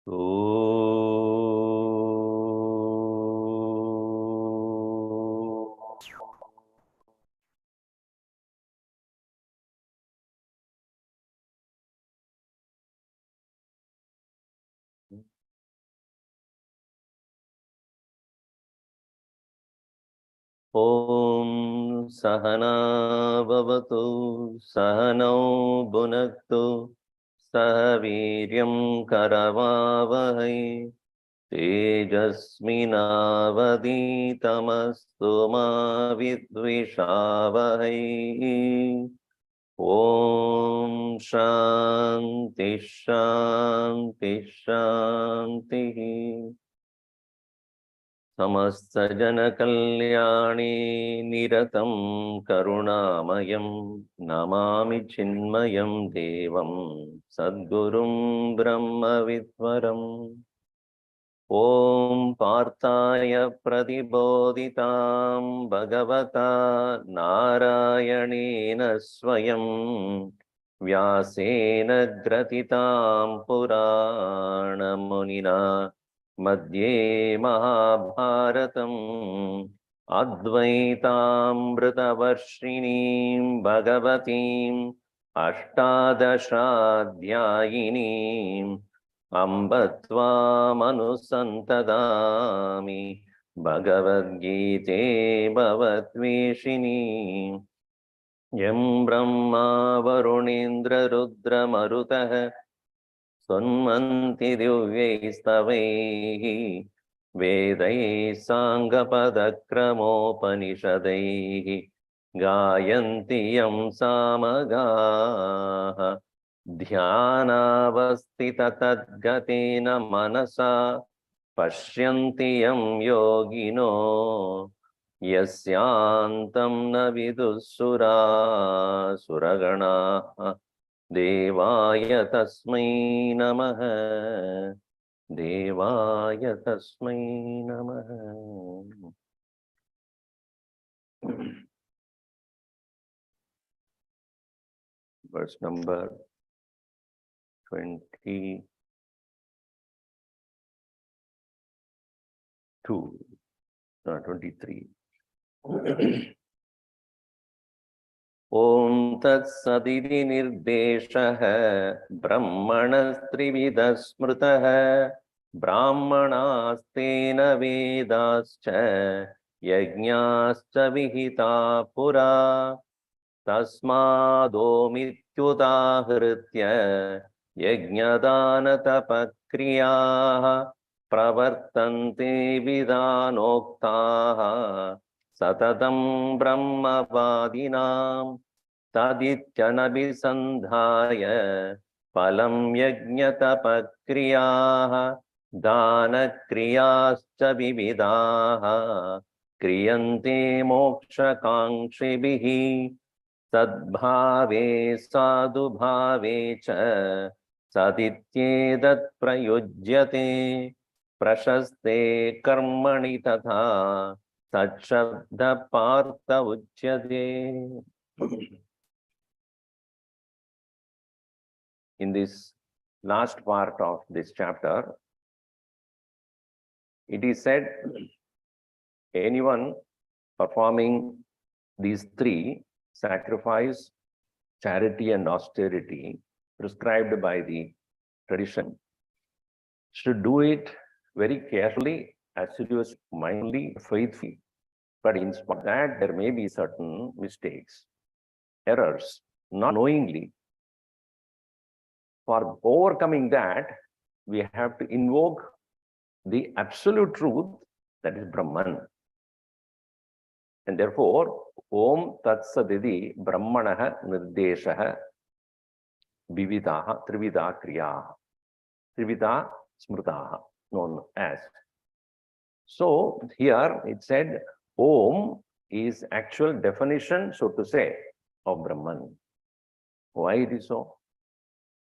Oh. Om Sahana Bhavatu Sahanau Bhunaktu Sahaviryam Karavavahai Tejasminavaditamastu ma vidvishavahai. Om Shanti Shanti Shanti. Samasta jana kalyani niratam karunamayam namami chinmayam devam sadgurum brahma vidvaram. Om Parthaya Pradibodhitam Bhagavata Narayanena Swayam Vyasena Gratitam Purana Munina Madhye Mahabharatam Advaitam Vritavarshinim Bhagavatim Ashtadashadhyayinim Ambatvam Bhagavad Gita Bhavatveshini Yam Brahma Varunindra Rudra Marutah Sunmanti Divyaistavaihi Vedai Sangapadakramopanisadaihi Gayanti Yam Samagaha Dhyanavastita tadgatena manasa Pashyanti Yam Yogino Yasyantam na vidusura suragana Devaya tasmai namaha Devaya tasmai namaha. Verse number 22. No, 23. Om tat saditi nirdeshaha brahmanastrividha smrutaha brahmanastena vedascha yajñascha vihita pura tasmadomityudahritya yajñadanatapakriyaha pravartante vidhanoktaha Satatam Brahmavadinam Tadityanabhisandhaya Palam Yajñatapakriyaha Dana Kriyascha Vividaha Kriyante Moksha Kangshibihi Sadbhave Sadubhave Cha Sadityedat Prayujyate Prashaste Karmani Tatha Sachabda Partha Uchyate. In this last part of this chapter, it is said anyone performing these three, sacrifice, charity and austerity, prescribed by the tradition, should do it very carefully, assiduously, mindfully, faithfully. But in spite of that, there may be certain mistakes, errors, not knowingly. For overcoming that, we have to invoke the absolute truth, that is Brahman. And therefore, Om Tat Saditi Brahmanaha Nirdeshaha Vividaha Trivida Kriyaha Trivida Smrutaha, known as. So here it said Om is actual definition, so to say, of Brahman. Why it is so?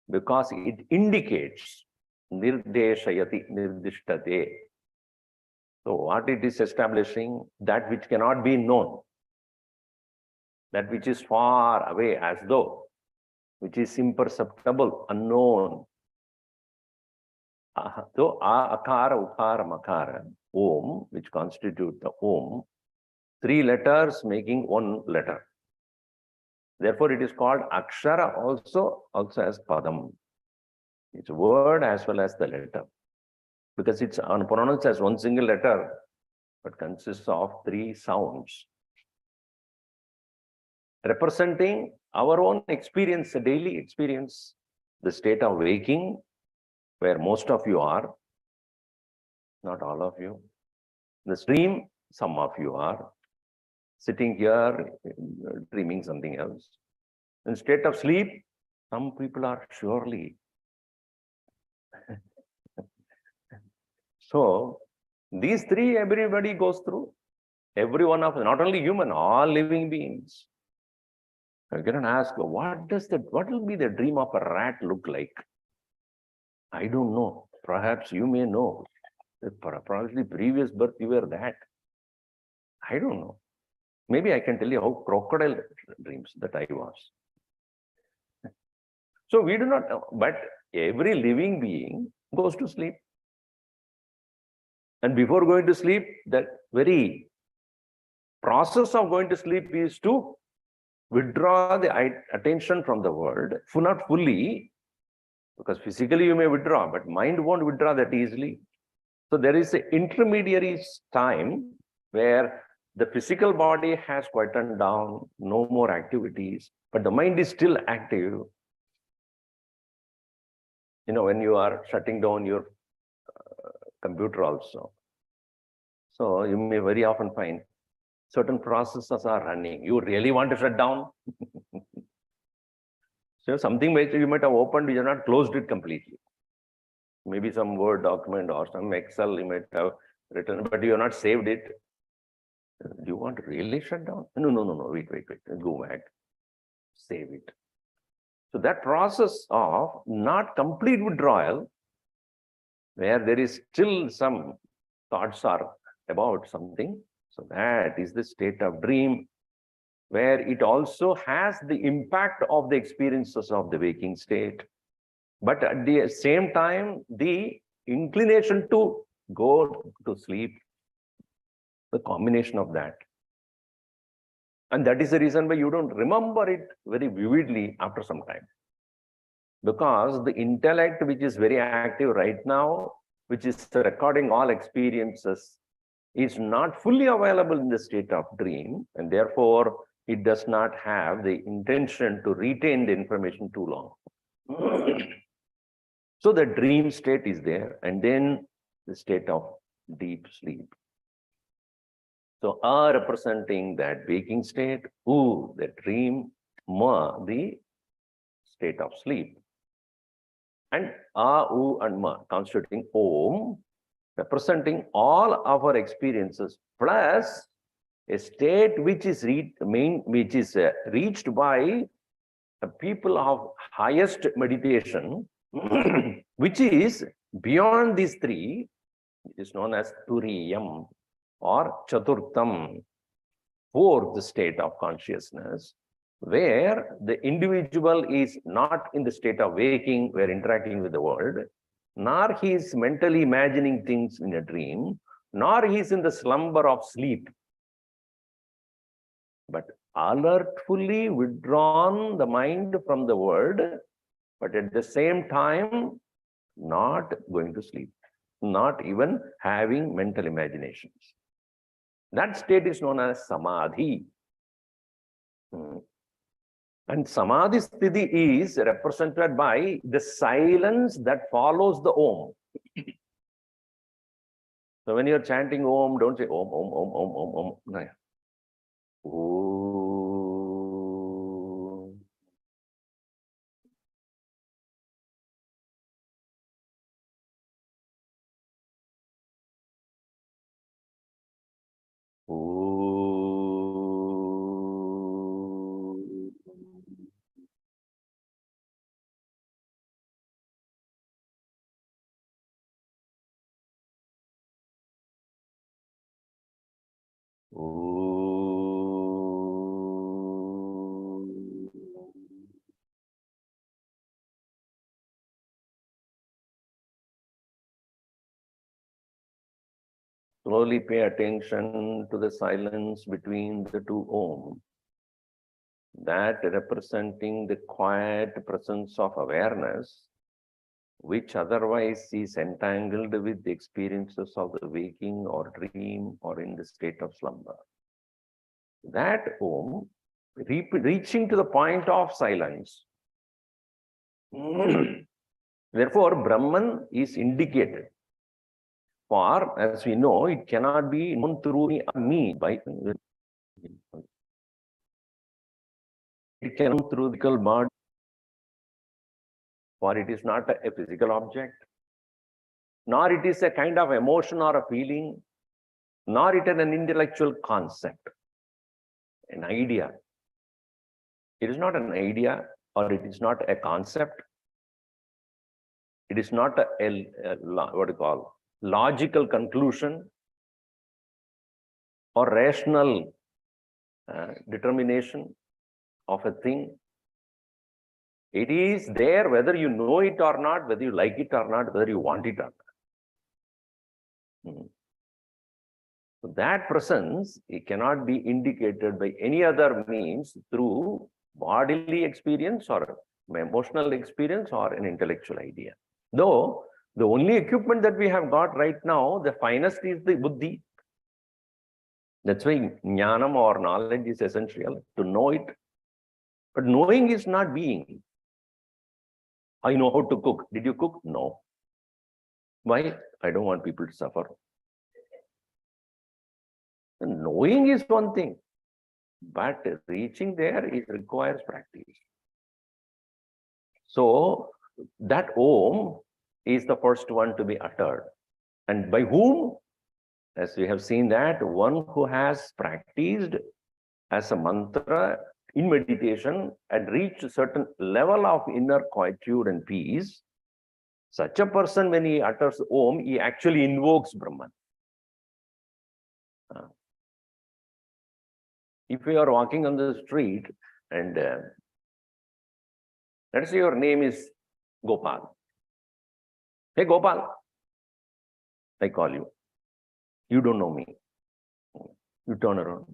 Because it indicates Nirdeshayati Nirdishtate. So what it is establishing? That which cannot be known. That which is far away, as though, which is imperceptible, unknown. So, akara, ukara, makara, om, which constitute the om, three letters making one letter. Therefore, it is called akshara also as padam. It's a word as well as the letter. Because it's pronounced as one single letter, but consists of three sounds. Representing our own experience, a daily experience, the state of waking, where most of you are, not all of you. The stream, some of you are. Sitting here, dreaming something else. In state of sleep, some people are surely. So, these three, everybody goes through. Every one of them, not only human, all living beings. I can ask, what will be the dream of a rat look like? I don't know. Perhaps you may know. Probably previous birth you were that. I don't know. Maybe I can tell you how crocodile dreams that I was. So we do not know, but every living being goes to sleep. And before going to sleep, that very process of going to sleep is to withdraw the attention from the world, not fully, because physically you may withdraw, but mind won't withdraw that easily. So there is an intermediary time where the physical body has quietened down, no more activities, but the mind is still active. You know, when you are shutting down your computer also. So you may very often find certain processes are running. You really want to shut down? So something you might have opened, you have not closed it completely. Maybe some Word document or some Excel you might have written, but you have not saved it. Do you want to really shut down? No. Wait. Go back. Save it. So that process of not complete withdrawal, where there is still some thoughts are about something. So that is the state of dream, where it also has the impact of the experiences of the waking state. But at the same time, the inclination to go to sleep, the combination of that. And that is the reason why you don't remember it very vividly after some time. Because the intellect, which is very active right now, which is recording all experiences, is not fully available in the state of dream, and therefore it does not have the intention to retain the information too long. So the dream state is there, and then the state of deep sleep. So A representing that waking state, U the dream, Ma the state of sleep. And A, U and Ma constituting Om, representing all our experiences, plus a state which is reached by the people of highest meditation, which is beyond these three. It is known as Turiyam or Chaturtham, fourth state of consciousness, where the individual is not in the state of waking, where interacting with the world, nor he is mentally imagining things in a dream, nor he is in the slumber of sleep, but alertfully withdrawn the mind from the world, but at the same time, not going to sleep, not even having mental imaginations. That state is known as Samadhi. And Samadhi Sthiti is represented by the silence that follows the Om. So when you're chanting Om, don't say Om, Om, Om, Om, Om, Om. No. Om. Slowly pay attention to the silence between the two Om, that representing the quiet presence of awareness, which otherwise is entangled with the experiences of the waking or dream or in the state of slumber. That Om, reaching to the point of silence. Therefore, Brahman is indicated. For, as we know, it cannot be known through me by it cannot through the physical body, for it is not a physical object, nor it is a kind of emotion or a feeling, nor it is an intellectual concept, an idea. It is not an idea, or it is not a concept. It is not what do you call, logical conclusion or rational determination of a thing. It is there whether you know it or not, whether you like it or not, whether you want it or not. So that presence, it cannot be indicated by any other means through bodily experience or emotional experience or an intellectual idea. Though the only equipment that we have got right now, the finest is the buddhi. That's why jnanam or knowledge is essential, to know it. But knowing is not being. I know how to cook. Did you cook? No. Why? I don't want people to suffer. And knowing is one thing, but reaching there, it requires practice. So that Om is the first one to be uttered. And by whom? As we have seen, that one who has practiced as a mantra in meditation and reached a certain level of inner quietude and peace, such a person, when he utters Om, he actually invokes Brahman. If you are walking on the street and let's say your name is Gopal. Hey Gopal, I call you. You don't know me. You turn around.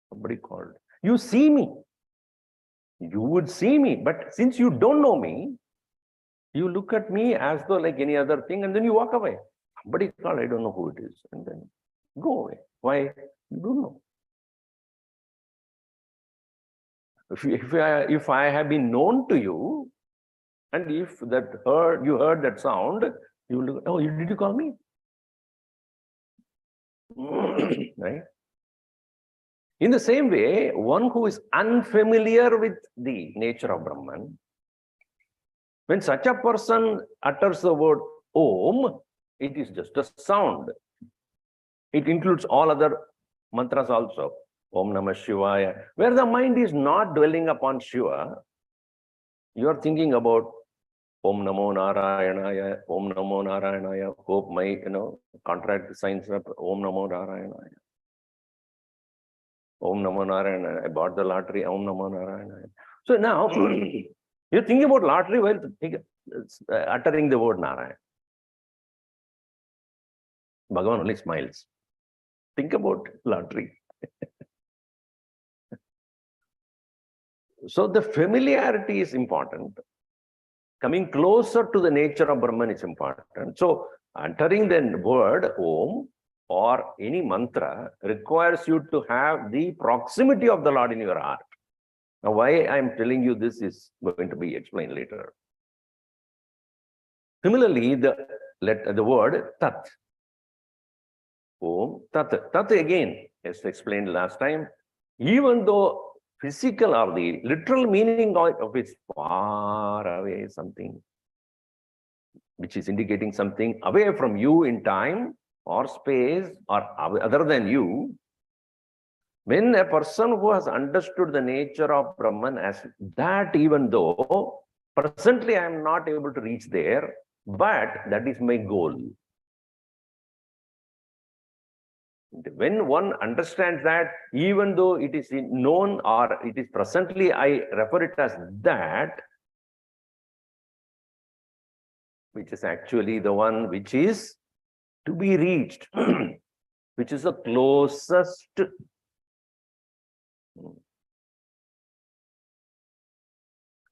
Somebody called. You see me. You would see me, but since you don't know me, you look at me as though like any other thing, and then you walk away. Somebody called, I don't know who it is, and then go away. Why? You don't know. If I have been known to you, and if you heard that sound, you will look, oh, did you call me? Right? In the same way, one who is unfamiliar with the nature of Brahman, when such a person utters the word Om, it is just a sound. It includes all other mantras also. Om Namah Shivaya. Where the mind is not dwelling upon Shiva, you are thinking about Om Namo Narayanaya, Om Namo Narayanaya. Hope my, contract signs up Om Namo Narayanaya. Om Namo Narayanaya. I bought the lottery, Om Namo Narayanaya. So now, you're thinking about lottery while uttering the word Narayana. Bhagavan only smiles. Think about lottery. So the familiarity is important. Coming closer to the nature of Brahman is important. So uttering the word Om or any mantra requires you to have the proximity of the Lord in your heart. Now, why I'm telling you this is going to be explained later. Similarly, the word Tat. Om, Tat. Tat again, as explained last time, even though physical or the literal meaning of it is far away, something which is indicating something away from you in time or space or other than you. When a person who has understood the nature of Brahman as that, even though presently I am not able to reach there, but that is my goal. When one understands that, even though it is known or it is presently, I refer it as that, which is actually the one which is to be reached. which is the closest.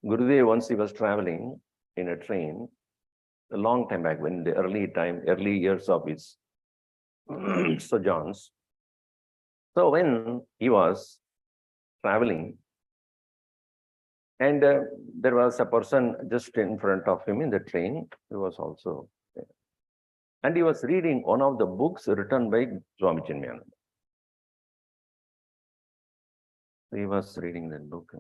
Gurudev, once he was traveling in a train, a long time back, when the early years of his sojourns. So when he was traveling, and there was a person just in front of him in the train, he was also there. And he was reading one of the books written by Swami Ishwarananda. He was reading that book.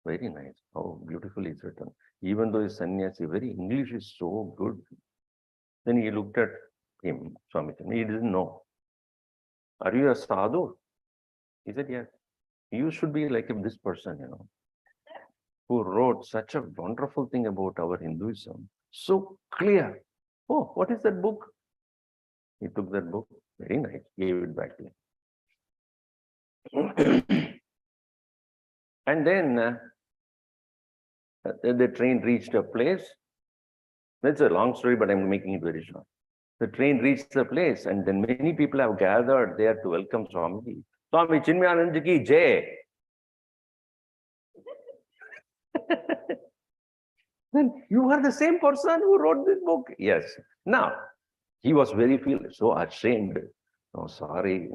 Very nice, how beautifully it's written. Even though his sannyasi, very English is so good. Then he looked at him, Swami Ishwarananda. He didn't know. Are you a sadhu? He said, yes. You should be like this person, who wrote such a wonderful thing about our Hinduism. So clear. Oh, what is that book? He took that book, very nice, gave it back to him. And then the train reached a place. That's a long story, but I'm making it very short. The train reached the place, and then many people have gathered there to welcome Swamiji. Swami Chinmayananda ki jai. Then you are the same person who wrote this book. Yes. Now, he was so ashamed. Oh, sorry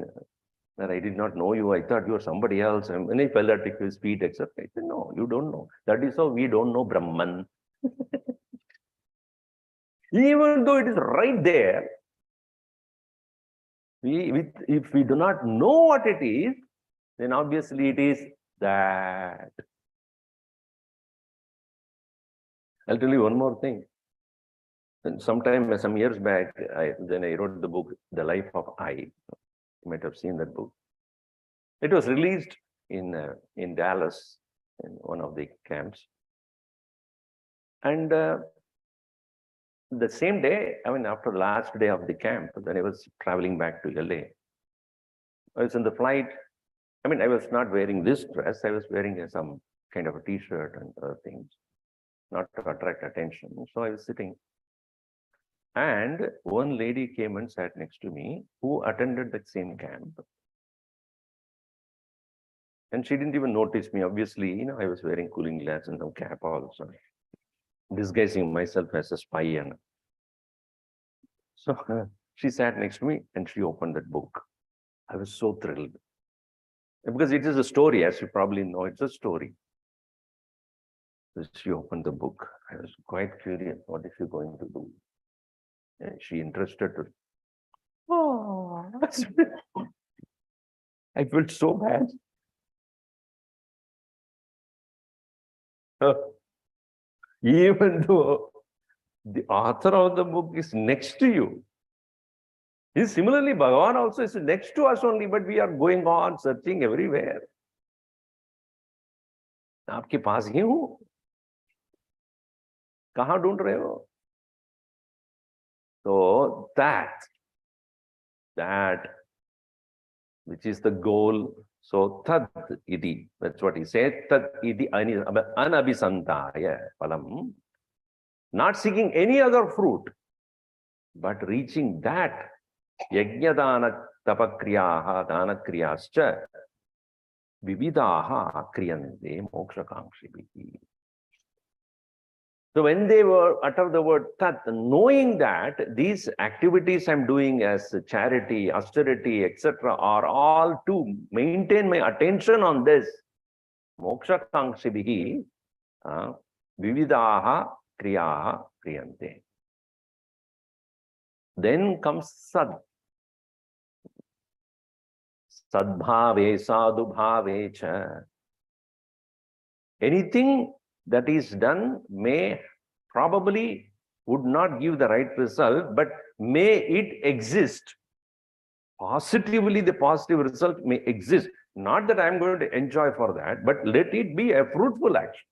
that I did not know you. I thought you were somebody else. And when he fell at his feet, etc. I said, no, you don't know. That is how we don't know Brahman. Even though it is right there, if we do not know what it is, then obviously it is that. I'll tell you one more thing. Some years back, I wrote the book, The Life of I. You might have seen that book. It was released in Dallas, in one of the camps. And the same day, after the last day of the camp, then I was traveling back to LA. I was in the flight. I was not wearing this dress. I was wearing some kind of a t-shirt and other things, not to attract attention. So I was sitting. And one lady came and sat next to me who attended that same camp. And she didn't even notice me. Obviously, I was wearing cooling glass and some cap also, disguising myself as a spy. So she sat next to me and she opened that book. I was so thrilled. Because it is a story, as you probably know, it's a story. So she opened the book. I was quite curious. What is she going to do? And she interested to. Oh, I felt so bad. Even though the author of the book is next to you. Similarly, Bhagavan also is next to us only, but we are going on searching everywhere. आपके पास ही हूँ, कहाँ ढूंढ रहे हो? So that which is the goal. So tad iti, that's what he said. Tad iti anabhisantaya phalam. Not seeking any other fruit, but reaching that yajnadana tapakriyaha danakriyascha vividaha kriyante mokshakamkshibihi. So when they utter the word tat, knowing that these activities I'm doing as charity, austerity, etc., are all to maintain my attention on this, moksha kangshibihi, vividaha kriyaha kriyante. Then comes sad. Sadbhave, sadhubhave cha. Anything that is done would not give the right result, but may it exist. Positively, the positive result may exist. Not that I'm going to enjoy for that, but let it be a fruitful action.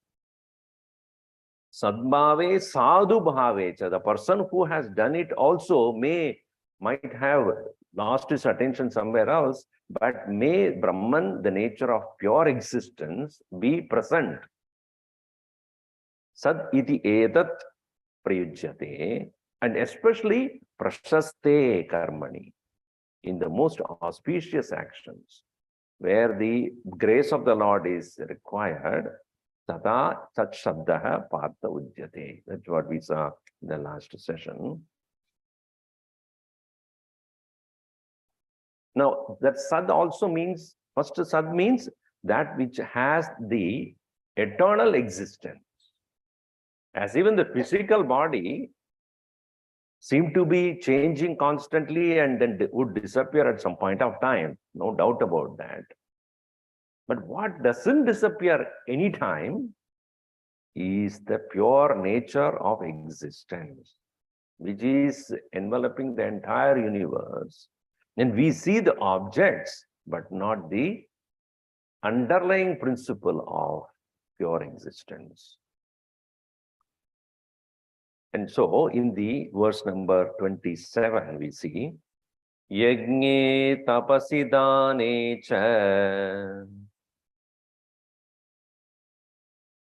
Sadbhave, sadhu bhave cha. The person who has done it also might have lost his attention somewhere else, but may Brahman, the nature of pure existence, be present. Sad iti etat prayujyate, and especially prashaste karmani. in the most auspicious actions, where the grace of the Lord is required, tata tat shabdaha partha ujyate. That's what we saw in the last session. Now, that sad also means, first sad means that which has the eternal existence. As even the physical body seem to be changing constantly and then would disappear at some point of time, no doubt about that. But what doesn't disappear anytime is the pure nature of existence, which is enveloping the entire universe. And we see the objects, but not the underlying principle of pure existence. And so in the verse number 27, we see, Yagne tapasi dane cha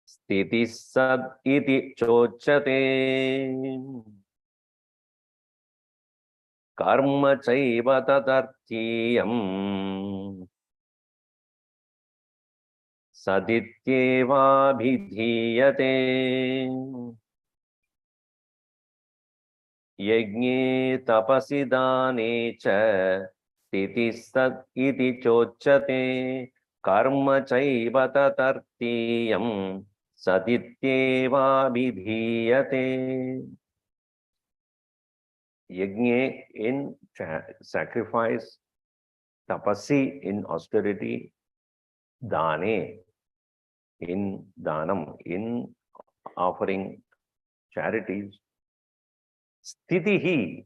sthiti sad iti chochate karma chaiva tadarthiyam sadityeva bhidhiyate. Yagne tapasi dane cha sthiti sad iti chochate karma chaiva tadarthiyam sadityeva bhidhiyate. Yagne in sacrifice, tapasi in austerity, dane in danam, in offering charities, sthitihi,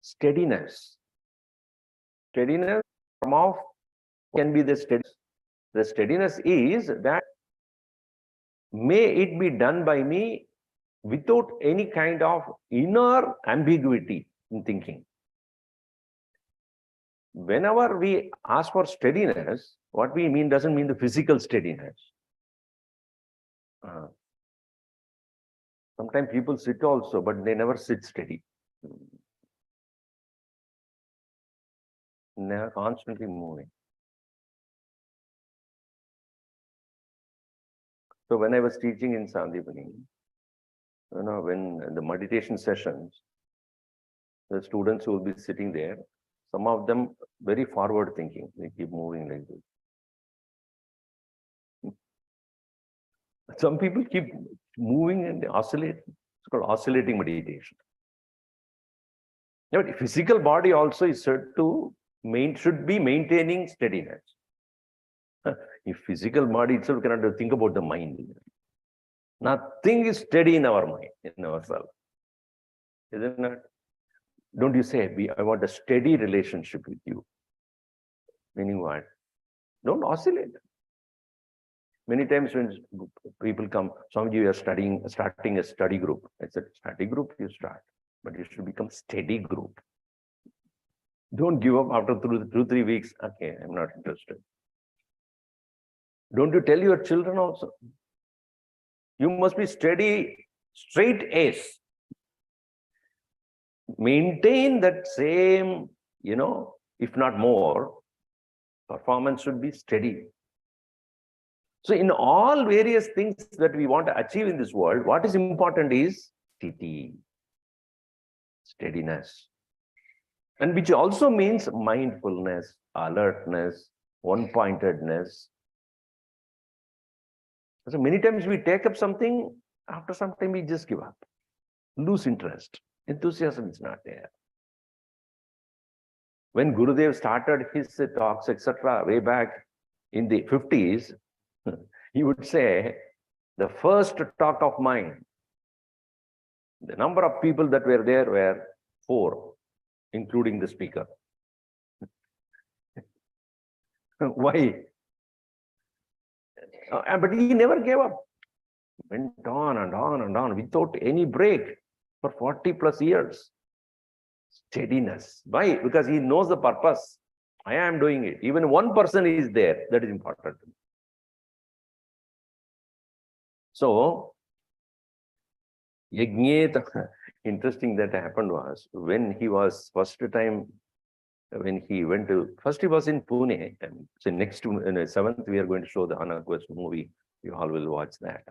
steadiness. Steadiness form of can be the steadiness. The steadiness is that may it be done by me without any kind of inner ambiguity in thinking. Whenever we ask for steadiness, what we mean doesn't mean the physical steadiness. Sometimes people sit also, but they never sit steady. They are constantly moving. So when I was teaching in Sandipani, when the meditation sessions, the students who will be sitting there, some of them very forward thinking, they keep moving like this. Some people keep moving and they oscillate. It's called oscillating meditation. But physical body also is said to should be maintaining steadiness. If physical body itself cannot think about the mind. Nothing is steady in our mind, in ourselves. Isn't it? Don't you say, I want a steady relationship with you? Meaning what? Don't oscillate. Many times when people come, some of you are starting a study group. I said, study group you start, but you should become steady group. Don't give up after 2-3 weeks. Okay, I'm not interested. Don't you tell your children also? You must be steady, straight A's. Maintain that same, if not more, performance should be steady. So in all various things that we want to achieve in this world, what is important is sthiti, steadiness. And which also means mindfulness, alertness, one-pointedness. So many times we take up something, after some time we just give up, lose interest. Enthusiasm is not there. When Gurudev started his talks, etc., way back in the 50s, he would say, the first talk of mine, the number of people that were there were 4, including the speaker. Why? But he never gave up. Went on and on and on without any break for 40+ years. Steadiness. Why? Because he knows the purpose. I am doing it. Even one person is there. That is important. So, yagneta, interesting that happened was when he was first time, when he went to, first he was in Pune, and so next to, in the 7th, we are going to show the Quest movie. You all will watch that.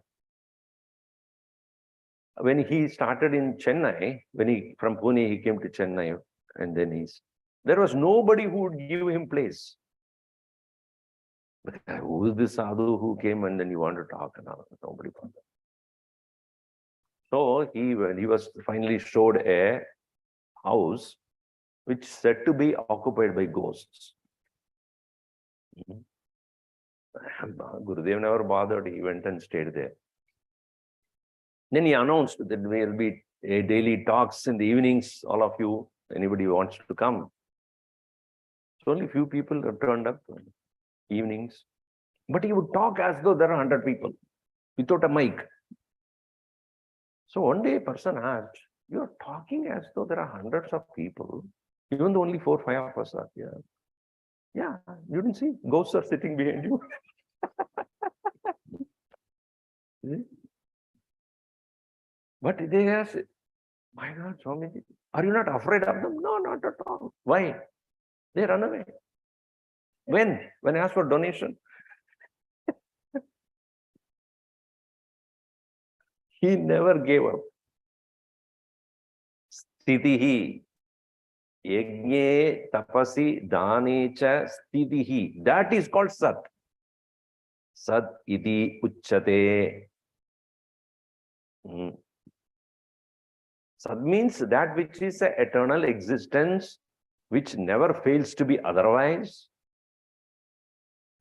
When he started in Chennai, from Pune, he came to Chennai, and then there was nobody who would give him place. But who is this sadhu who came and then you want to talk? And nobody found him. So he was finally showed a house which said to be occupied by ghosts. Gurudev never bothered. He went and stayed there. Then he announced that there will be daily talks in the evenings. All of you, anybody who wants to come. So only few people have turned up evenings. But he would talk as though there are 100 people without a mic. So one day a person asked, "You are talking as though there are hundreds of people, even though only 4 or 5 of us are here." Yeah, you didn't see? Ghosts are sitting behind you. But they ask, "My God, Swamiji, are you not afraid of them?" No, not at all. Why? They run away. When I asked for donation, he never gave up. Sthitihi. Yajne tapasi dane cha sthitihi. That is called Sat. Sat iti uchyate. Sat means that which is an eternal existence, which never fails to be otherwise.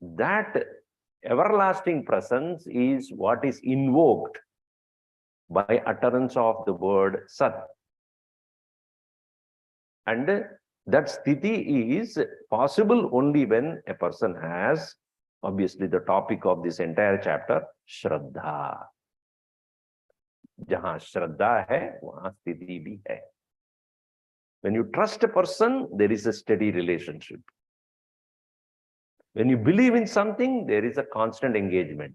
That everlasting presence is what is invoked by utterance of the word Sat. And that sthiti is possible only when a person has, obviously the topic of this entire chapter, Shraddha. Jahan Shraddha hai, wahan sthiti bhi hai. When you trust a person, there is a steady relationship. When you believe in something, there is a constant engagement.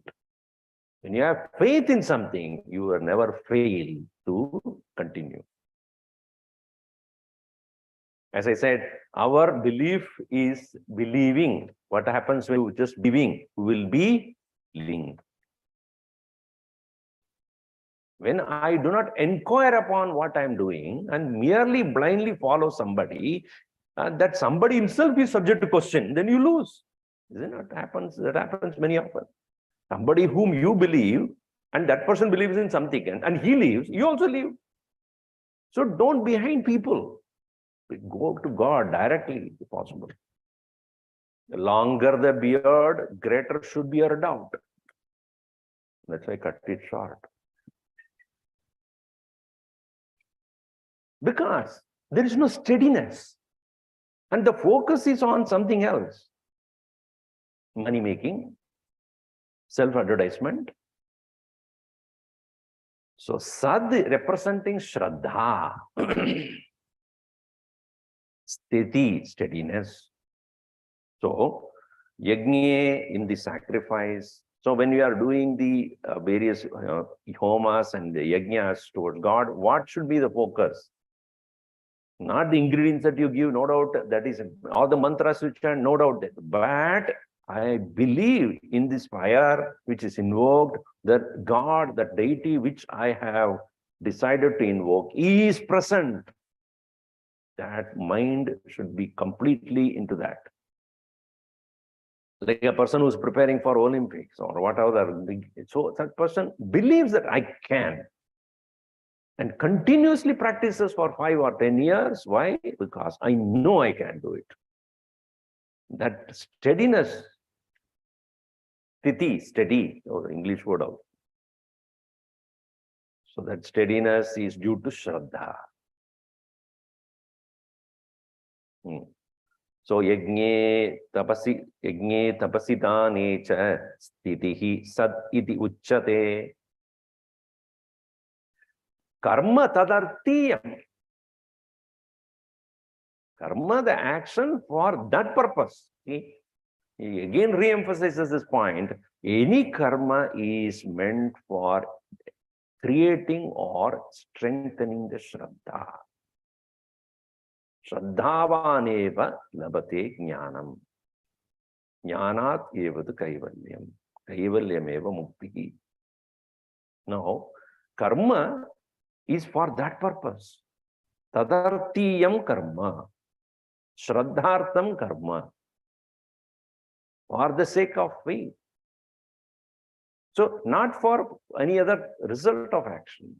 When you have faith in something, you will never fail to continue. As I said, our belief is believing. What happens when you just believing? Will be living. When I do not inquire upon what I am doing and merely blindly follow somebody, that somebody himself is subject to question, then you lose. Isn't it? That happens many often. Somebody whom you believe, and that person believes in something, and he leaves, you also leave. So don't behind people. Go to God directly, if possible. The longer the beard, greater should be your doubt. That's why I cut it short. Because there is no steadiness. And the focus is on something else. Money making, self-advertisement. So Sad representing Shraddha. Sthiti, steadiness. So, Yajna in the sacrifice. So, when we are doing the various homas and the yajnas towards God, what should be the focus? Not the ingredients that you give, no doubt, that is all the mantras which are no doubt that. But I believe in this fire which is invoked, that God, that deity which I have decided to invoke is present. That mind should be completely into that. Like a person who's preparing for Olympics or whatever. So that person believes that I can and continuously practices for 5 or 10 years. Why? Because I know I can do it. That steadiness, sthiti, steady, or English word out. So that steadiness is due to Shraddha. So yajne tapasi dane cha sthitihi sad iti uchyate. Karma tadartiyam. Karma, the action for that purpose. He again re-emphasizes this point. Any karma is meant for creating or strengthening the Shraddha. Shraddhavaneva labate jnanam. Jnanat evad kaivalyam. Kaivalyam eva mukti. Now, karma is for that purpose. Tadartiyam karma. Shraddhartam karma. For the sake of faith. So, not for any other result of action.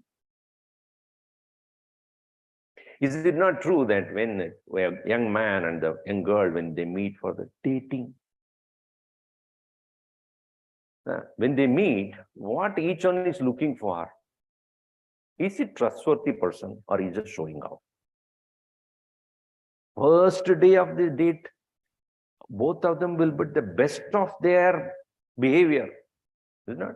Is it not true that when a young man and the young girl, when they meet for the dating, when they meet, what each one is looking for? Is it trustworthy person or is just showing off? First day of the date, both of them will be the best of their behavior, is it not?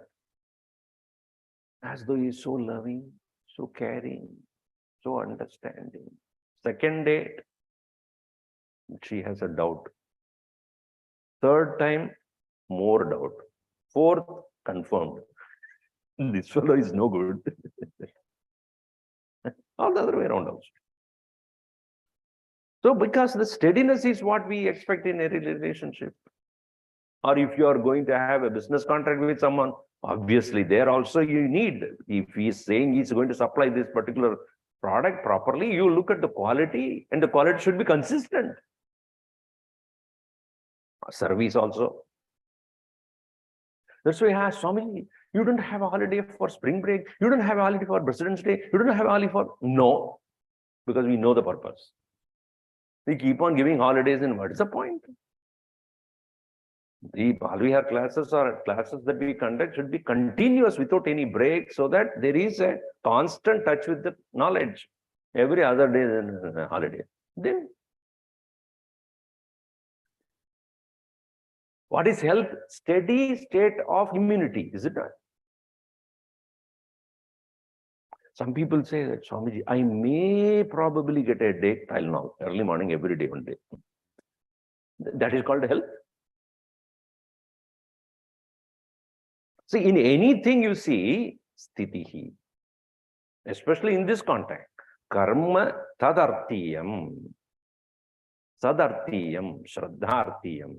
As though he is so loving, so caring, so understanding. Second date, she has a doubt. Third time, more doubt. Fourth, confirmed. This fellow is no good. Or the other way around also. So, because the steadiness is what we expect in a relationship. Or if you are going to have a business contract with someone, obviously there also you need, if he is saying he is going to supply this particular product properly, you look at the quality, and the quality should be consistent. Service also. That's why I asked Swami, you don't have a holiday for spring break, you don't have a holiday for President's Day, you don't have a holiday for... No, because we know the purpose. We keep on giving holidays, and what is the point? The Balvihar classes or classes that we conduct should be continuous without any break, so that there is a constant touch with the knowledge. Every other day is a holiday. Then what is health? Steady state of immunity, is it not? Some people say that, Swamiji, I may probably get a headache till now, early morning, every day, one day. That is called health. See, in anything you see, sthitihi, especially in this context, karma tadartiyam, sadartiyam, shraddhartiyam.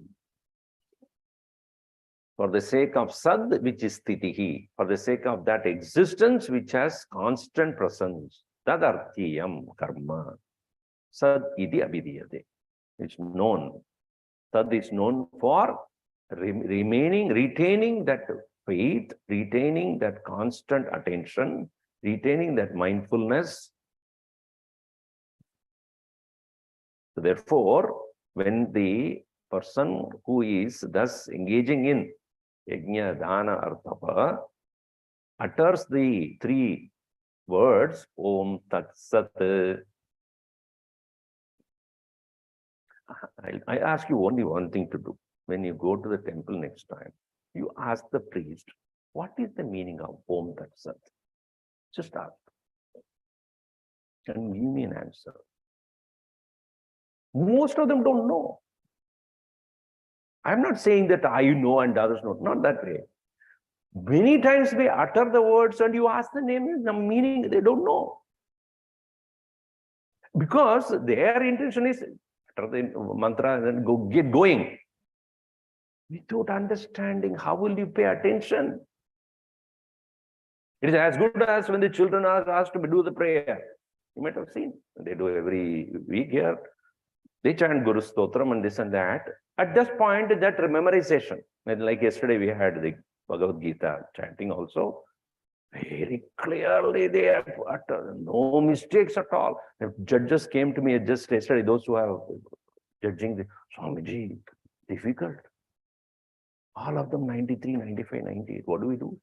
For the sake of sad, which is sthitihi, for the sake of that existence which has constant presence, tadartiyam karma, sad iti abhidhyate. It's known. Sad is known for retaining that faith, retaining that constant attention, retaining that mindfulness. So therefore, when the person who is thus engaging in yajna, dana, artapa utters the three words, Om Tat Sat. I ask you only one thing to do. When you go to the temple next time, you ask the priest, what is the meaning of Om Tat Sat? Just ask. And give me an answer. Most of them don't know. I'm not saying that I know and others know. Not that way. Many times they utter the words and you ask the name, the meaning, they don't know. Because their intention is utter the mantra and go get going. Without understanding, how will you pay attention? It is as good as when the children are asked to do the prayer. You might have seen. They do every week here. They chant Guru Stotram and this and that. At this point, that memorization, like yesterday we had the Bhagavad Gita chanting also, very clearly they have uttered, no mistakes at all. The judges came to me just yesterday, those who have judging, the Swamiji, difficult. All of them 93, 95, 98. What do we do?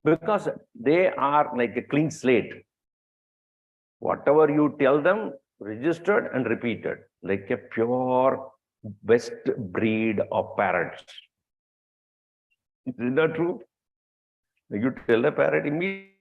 Because they are like a clean slate. Whatever you tell them, registered and repeated, like a pure best breed of parrots. Is that true? You tell a parrot immediately.